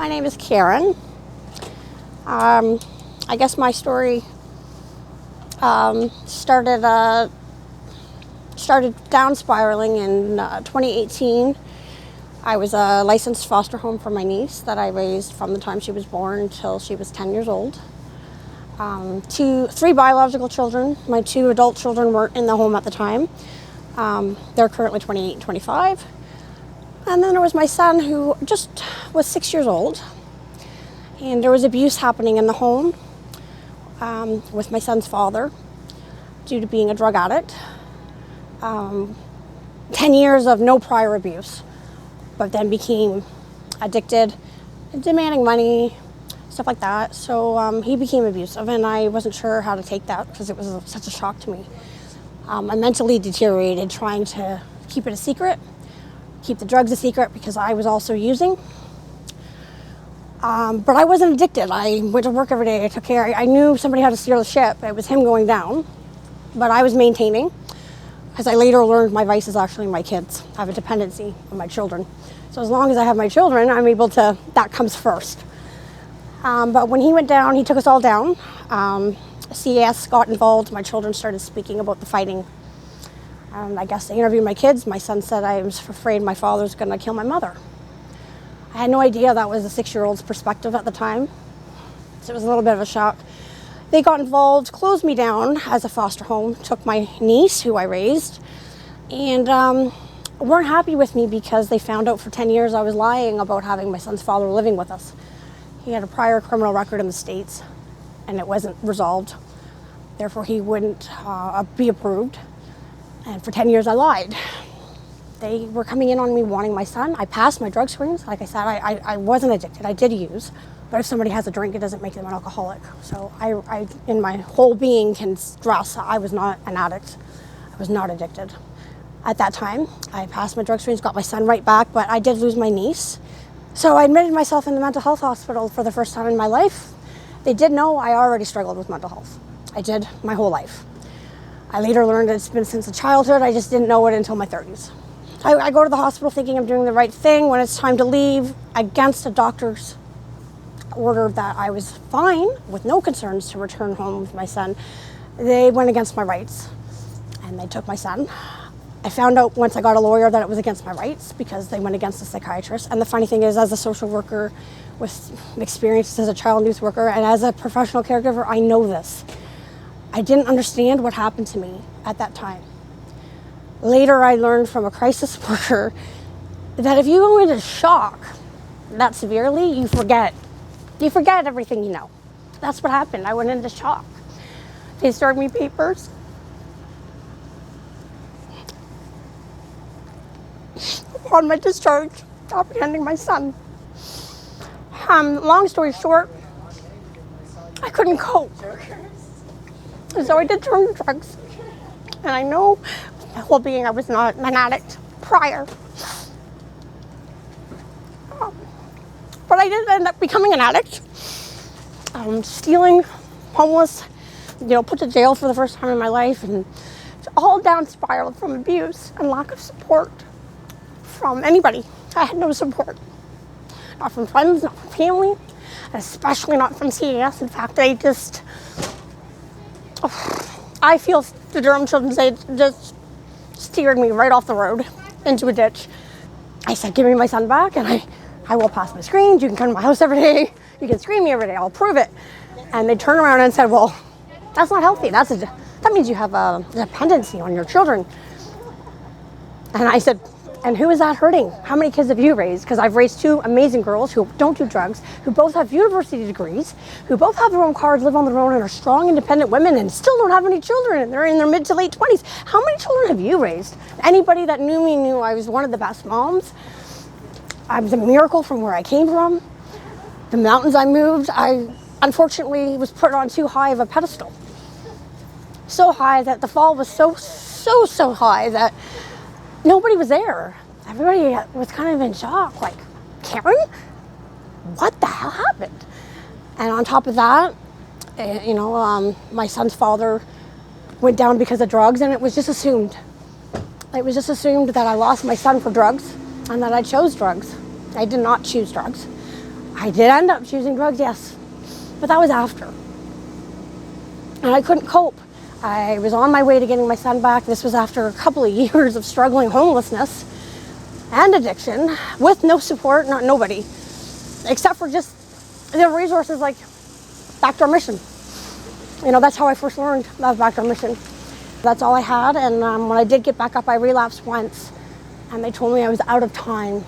My name is Karen. I guess my story started down spiraling in 2018. I was a licensed foster home for my niece that I raised from the time she was born until she was 10 years old. Three biological children. My two adult children weren't in the home at the time. They're currently 28 and 25. And then there was my son, who just was 6 years old. And there was abuse happening in the home with my son's father due to being a drug addict. 10 years of no prior abuse, but then became addicted, demanding money, stuff like that. So he became abusive, and I wasn't sure how to take that because it was such a shock to me. I mentally deteriorated trying to keep it a secret, keep the drugs a secret because I was also using. But I wasn't addicted. I went to work every day. I took care. I knew somebody had to steer the ship. It was him going down, but I was maintaining. As I later learned, my vice is actually my kids. I have a dependency on my children. So as long as I have my children, I'm able to, that comes first. But when he went down, he took us all down. CAS got involved. My children started speaking about the fighting. I guess they interviewed my kids. My son said, I was afraid my father's going to kill my mother. I had no idea that was a 6-year-old's perspective at the time. So it was a little bit of a shock. They got involved, closed me down as a foster home, took my niece, who I raised, and weren't happy with me because they found out for 10 years I was lying about having my son's father living with us. He had a prior criminal record in the States, and it wasn't resolved. Therefore, he wouldn't be approved. And for 10 years, I lied. They were coming in on me wanting my son. I passed my drug screens. Like I said, I wasn't addicted. I did use. But if somebody has a drink, it doesn't make them an alcoholic. So I in my whole being, can stress I was not an addict. I was not addicted. At that time, I passed my drug screens, got my son right back, but I did lose my niece. So I admitted myself in the mental health hospital for the first time in my life. They did know I already struggled with mental health. I did my whole life. I later learned it's been since childhood. I just didn't know it until my 30s. I go to the hospital thinking I'm doing the right thing. When it's time to leave, against a doctor's order that I was fine with no concerns to return home with my son, they went against my rights and they took my son. I found out once I got a lawyer that it was against my rights because they went against the psychiatrist. And the funny thing is, as a social worker with experience as a child and youth worker and as a professional caregiver, I know this. I didn't understand what happened to me at that time. Later, I learned from a crisis worker that if you go into shock that severely, you forget. You forget everything you know. That's what happened. I went into shock. They served me papers. Upon my discharge, apprehending my son. Long story short, I couldn't cope. And so I did turn to drugs. And I know my whole being I was not an addict prior. But I did end up becoming an addict. Stealing, homeless, put to jail for the first time in my life, and all down spiraled from abuse and lack of support from anybody. I had no support. Not from friends, not from family, and especially not from CAS. In fact, I feel the Durham Children's Aid just steered me right off the road into a ditch. I said, give me my son back, and I will pass my screens. You can come to my house every day. You can screen me every day. I'll prove it. And they turned around and said, well, that's not healthy. That means you have a dependency on your children. And I said, and who is that hurting? How many kids have you raised? Because I've raised two amazing girls who don't do drugs, who both have university degrees, who both have their own cars, live on their own, and are strong, independent women, and still don't have any children, and they're in their mid to late 20s. How many children have you raised? Anybody that knew me knew I was one of the best moms. I was a miracle from where I came from. The mountains I moved, I unfortunately was put on too high of a pedestal. So high that the fall was so high that nobody was there. Everybody was kind of in shock, like, Karen, what the hell happened? And on top of that, my son's father went down because of drugs, and it was just assumed. It was just assumed that I lost my son for drugs and that I chose drugs. I did not choose drugs. I did end up choosing drugs, yes, but that was after. And I couldn't cope. I was on my way to getting my son back. This was after a couple of years of struggling homelessness and addiction with no support, not nobody, except for just the resources like Backdoor Mission. You know, that's how I first learned about Backdoor Mission. That's all I had, and when I did get back up, I relapsed once, and they told me I was out of time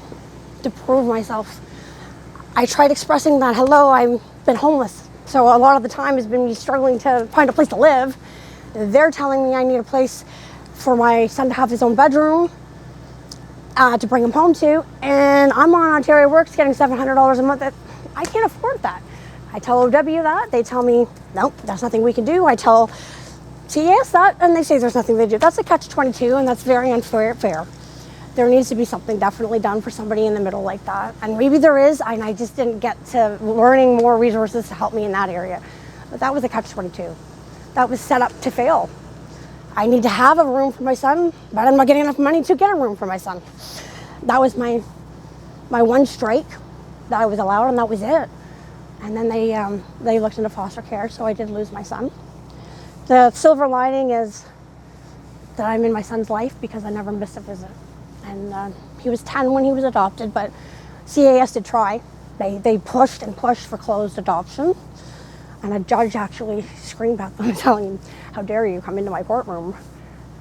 to prove myself. I tried expressing that, hello, I've been homeless. So a lot of the time has been me struggling to find a place to live. They're telling me I need a place for my son to have his own bedroom, to bring him home to, and I'm on Ontario Works getting $700 a month. I can't afford that. I tell OW that, they tell me, nope, that's nothing we can do. I tell CAS that, and they say there's nothing they do. That's a catch-22, and that's very unfair. There needs to be something definitely done for somebody in the middle like that. And maybe there is, and I just didn't get to learning more resources to help me in that area. But that was a catch-22. That was set up to fail. I need to have a room for my son, but I'm not getting enough money to get a room for my son. That was my one strike that I was allowed, and that was it. And then they looked into foster care, so I did lose my son. The silver lining is that I'm in my son's life because I never missed a visit. And he was 10 when he was adopted, but CAS did try. They pushed and pushed for closed adoption. And a judge actually screamed at them, telling him, how dare you come into my courtroom,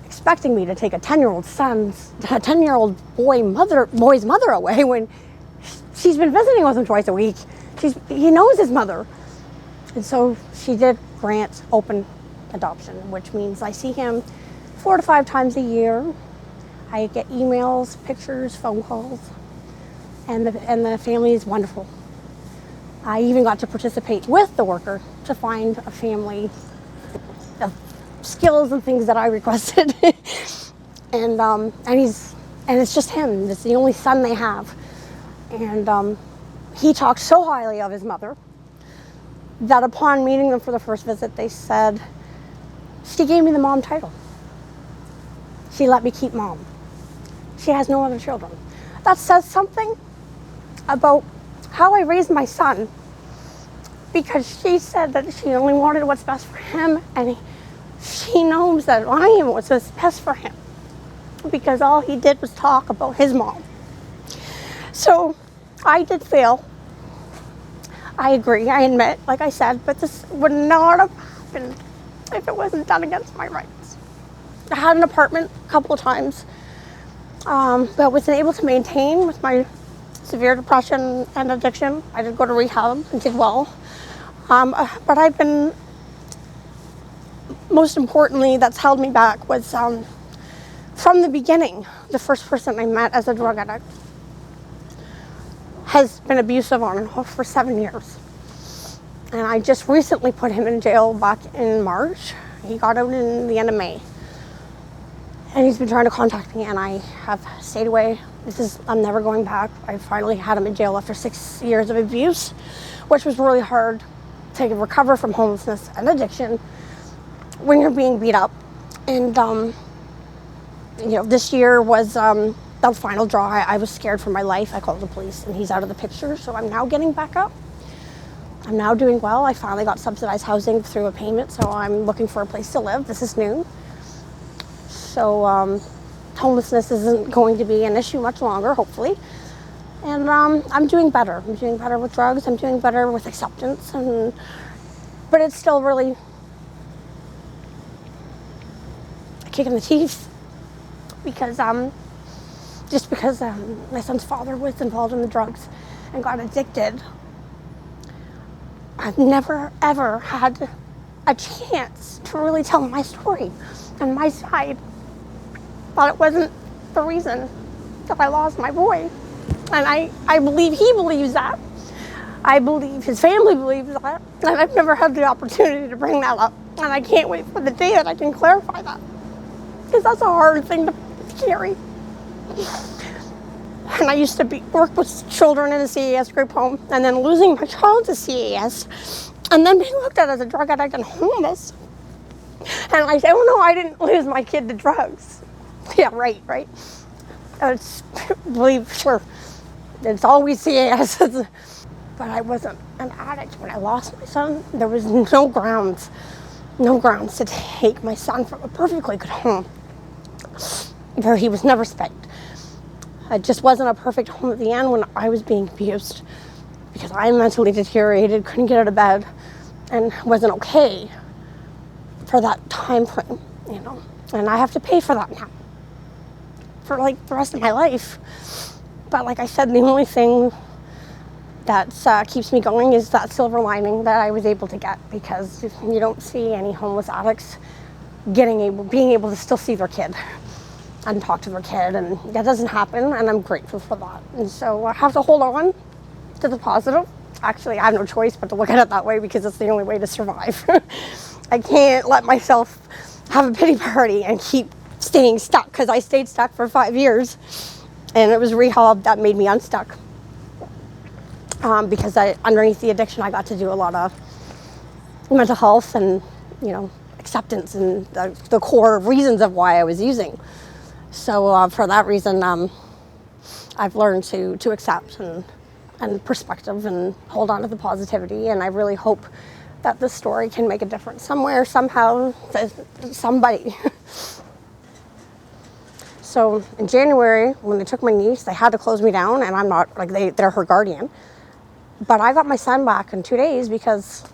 expecting me to take a 10-year-old boy's mother away when she's been visiting with him twice a week. He knows his mother. And so she did grant open adoption, which means I see him 4 to 5 times a year. I get emails, pictures, phone calls, and the family is wonderful. I even got to participate with the worker to find a family of skills and things that I requested. and it's just him. It's the only son they have. And he talked so highly of his mother that upon meeting them for the first visit, they said, she gave me the mom title. She let me keep mom. She has no other children. That says something about how I raised my son, because she said that she only wanted what's best for him, and she knows that I am what's best for him, because all he did was talk about his mom. So I did fail. I agree, I admit, like I said, but this would not have happened if it wasn't done against my rights. I had an apartment a couple of times, but wasn't able to maintain with my severe depression and addiction. I did go to rehab and did well. But I've been, most importantly, that's held me back was from the beginning, the first person I met as a drug addict has been abusive on and off for 7 years. And I just recently put him in jail back in March. He got out in the end of May. And he's been trying to contact me, and I have stayed away. I'm never going back. I finally had him in jail after 6 years of abuse, which was really hard to recover from homelessness and addiction when you're being beat up. And, this year was the final draw. I was scared for my life. I called the police, and he's out of the picture. So I'm now getting back up. I'm now doing well. I finally got subsidized housing through a payment, so I'm looking for a place to live. This is new. So homelessness isn't going to be an issue much longer, hopefully. And I'm doing better. I'm doing better with drugs. I'm doing better with acceptance. But it's still really a kick in the teeth because my son's father was involved in the drugs and got addicted. I've never, ever had a chance to really tell my story and my side. But it wasn't the reason that I lost my boy. And I believe he believes that. I believe his family believes that. And I've never had the opportunity to bring that up. And I can't wait for the day that I can clarify that. Because that's a hard thing to carry. And I used to work with children in a CAS group home, and then losing my child to CAS, and then being looked at as a drug addict and homeless. And I say, oh no, I didn't lose my kid to drugs. Yeah, right. Sure. It's always CAS. but I wasn't an addict. When I lost my son, there was no grounds to take my son from a perfectly good home where he was never spanked. It just wasn't a perfect home at the end when I was being abused because I mentally deteriorated, couldn't get out of bed, and wasn't okay for that time frame, you know. And I have to pay for that now for like the rest of my life. But like I said, the only thing that keeps me going is that silver lining that I was able to get, because you don't see any homeless addicts being able to still see their kid and talk to their kid, and that doesn't happen, and I'm grateful for that. And so I have to hold on to the positive. Actually, I have no choice but to look at it that way because it's the only way to survive. I can't let myself have a pity party and keep staying stuck, because I stayed stuck for 5 years, and it was rehab that made me unstuck. Because underneath the addiction, I got to do a lot of mental health and, you know, acceptance and the core reasons of why I was using. So for that reason, I've learned to accept and perspective and hold on to the positivity. And I really hope that this story can make a difference somewhere, somehow, to somebody. So in January, when they took my niece, they had to close me down, and I'm not, like, they're her guardian. But I got my son back in 2 days because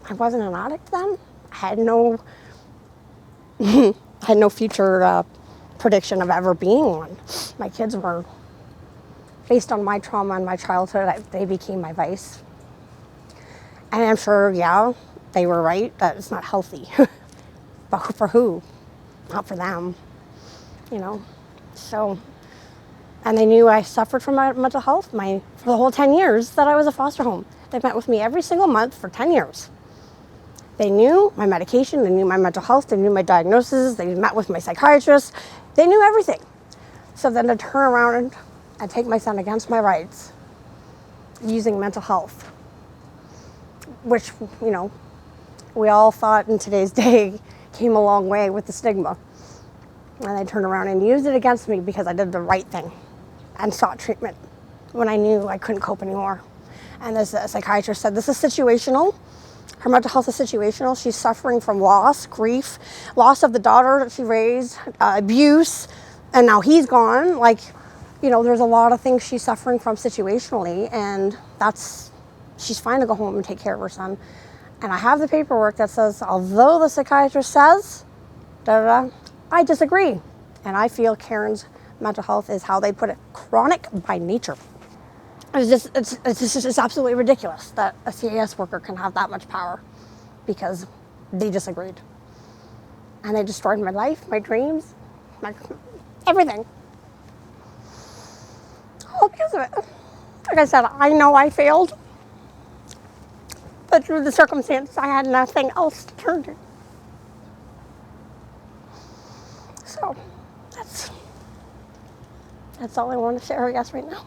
I wasn't an addict then. I had no future prediction of ever being one. My kids were, based on my trauma and my childhood, they became my vice. And I'm sure, yeah, they were right, that it's not healthy. But for who? Not for them, you know. So, and they knew I suffered from my mental health for the whole 10 years that I was a foster home. They met with me every single month for 10 years. They knew my medication, they knew my mental health, they knew my diagnosis, they met with my psychiatrist, they knew everything. So then to turn around and take my son against my rights using mental health, which, you know, we all thought in today's day came a long way with the stigma. And they turned around and used it against me because I did the right thing and sought treatment when I knew I couldn't cope anymore. And this psychiatrist said, this is situational. Her mental health is situational. She's suffering from loss, grief, loss of the daughter that she raised, abuse, and now he's gone. Like, you know, there's a lot of things she's suffering from situationally, and she's fine to go home and take care of her son. And I have the paperwork that says, although the psychiatrist says, I disagree. And I feel Karen's mental health is, how they put it, chronic by nature. It's absolutely ridiculous that a CAS worker can have that much power because they disagreed. And they destroyed my life, my dreams, everything. All because of it. Like I said, I know I failed, but through the circumstances, I had nothing else to turn to. So that's all I want to share, I guess, right now.